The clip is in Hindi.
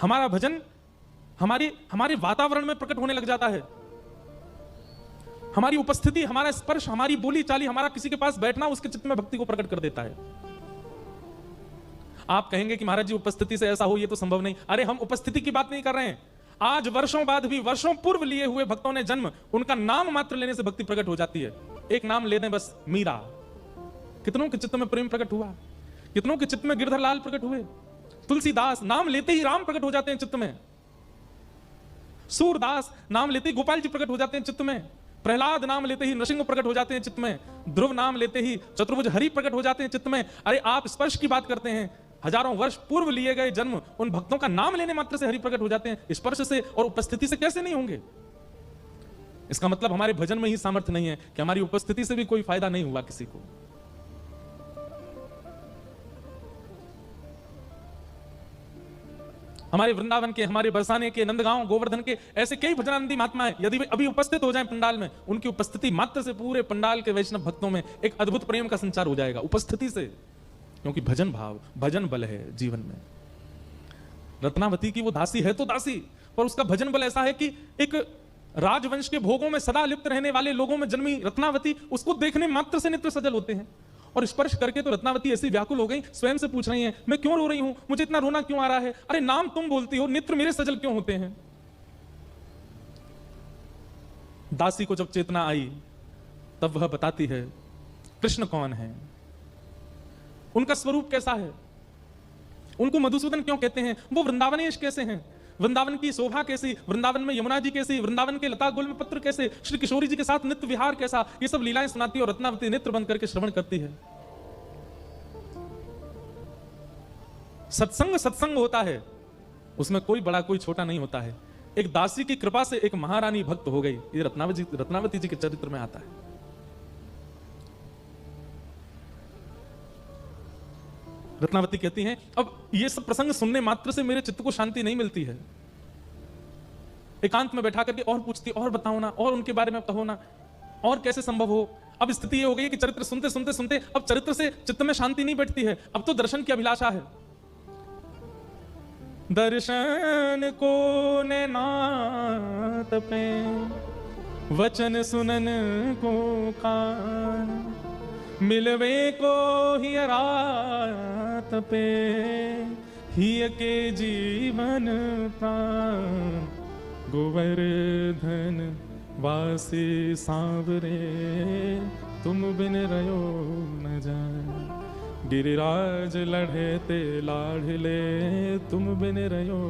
हमारा भजन हमारे वातावरण में प्रकट होने लग जाता है। हमारी उपस्थिति, हमारा स्पर्श, हमारी बोली चाली, हमारा किसी के पास बैठना उसके चित्त में भक्ति को प्रकट कर देता है। आप कहेंगे कि महाराज जी उपस्थिति से ऐसा हो, ये तो संभव नहीं। अरे हम उपस्थिति की बात नहीं कर रहे हैं। आज वर्षों बाद भी, वर्षों पूर्व लिए हुए भक्तों ने जन्म, उनका नाम मात्र लेने से भक्ति प्रकट हो जाती है। एक नाम ले दें बस, मीरा, कितनों के चित्त में प्रेम प्रकट हुआ, कितनों के चित्त में गिरधर लाल प्रकट हुए। तुलसीदास, नाम लेते ही राम प्रकट हो जाते हैं चित्त में। सूरदास, नाम लेते ही गोपाल जी प्रकट हो जाते हैं चित्त में। प्रहलाद, नाम लेते ही नृसिंह प्रकट हो जाते हैं चित्त में। ध्रुव, नाम लेते ही चतुर्भुज हरि प्रकट हो जाते हैं चित्त में। अरे आप स्पर्श की बात करते हैं, हजारों वर्ष पूर्व लिए गए जन्म, उन भक्तों का नाम लेने मात्र से हरि प्रकट हो जाते हैं। स्पर्श से और उपस्थिति से कैसे नहीं होंगे? इसका मतलब हमारे भजन में ही सामर्थ्य नहीं है कि हमारी उपस्थिति से भी कोई फायदा नहीं हुआ किसी को। हमारे वृंदावन के, हमारे बरसाने के, नंदगांव, गोवर्धन के ऐसे कई भजनानंदी महात्मा हैं, यदि वे अभी उपस्थित हो जाएं पंडाल में, उनकी उपस्थिति मात्र से पूरे पंडाल के वैष्णव भक्तों में एक अद्भुत प्रेम का संचार हो जाएगा, उपस्थिति से। क्योंकि भजन भाव, भजन बल है जीवन में। रत्नावती की वो दासी है तो दासी, पर उसका भजन बल ऐसा है कि एक राजवंश के भोगों में सदा लिप्त रहने वाले लोगों में जन्मी रत्नावती, उसको देखने मात्र से नेत्र सजल होते हैं। और स्पर्श करके तो रत्नावती ऐसी व्याकुल हो गई, स्वयं से पूछ रही हैं, मैं क्यों रो रही हूं, मुझे इतना रोना क्यों आ रहा है? अरे नाम तुम बोलती हो, नेत्र मेरे सजल क्यों होते हैं? दासी को जब चेतना आई तब वह बताती है कृष्ण कौन है, उनका स्वरूप कैसा है, उनको मधुसूदन क्यों कहते हैं, वो वृंदावनेश कैसे हैं, वृंदावन की शोभा कैसी, वृंदावन में यमुना जी कैसी, वृंदावन के लता गुल्म पत्र कैसे, श्री किशोरी जी के साथ नित्य विहार कैसा, ये सब लीलाएं सुनाती है और रत्नावती नेत्र बंद करके श्रवण करती है। सत्संग सत्संग होता है, उसमें कोई बड़ा कोई छोटा नहीं होता है। एक दासी की कृपा से एक महारानी भक्त हो गई, ये रत्नावती जी के चरित्र में आता है। रत्नावती कहती हैं, अब ये सब प्रसंग सुनने मात्र से मेरे चित्त को शांति नहीं मिलती है। एकांत में बैठा करके और पूछती, और बताओ ना, और उनके बारे में कहो ना, और कैसे संभव हो। अब स्थिति ये हो गई कि चरित्र सुनते सुनते सुनते अब चरित्र से चित्त में शांति नहीं बैठती है, अब तो दर्शन की अभिलाषा है। दर्शन को नैनात पे, वचन सुनन को कान, मिलवे को ही रात पे, हिय के जीवन प्राण, गोवर्धन वासी सांवरे, तुम बिन रयो न जाए, गिरिराज लढ़े ते लाढ़ले, तुम बिन रयो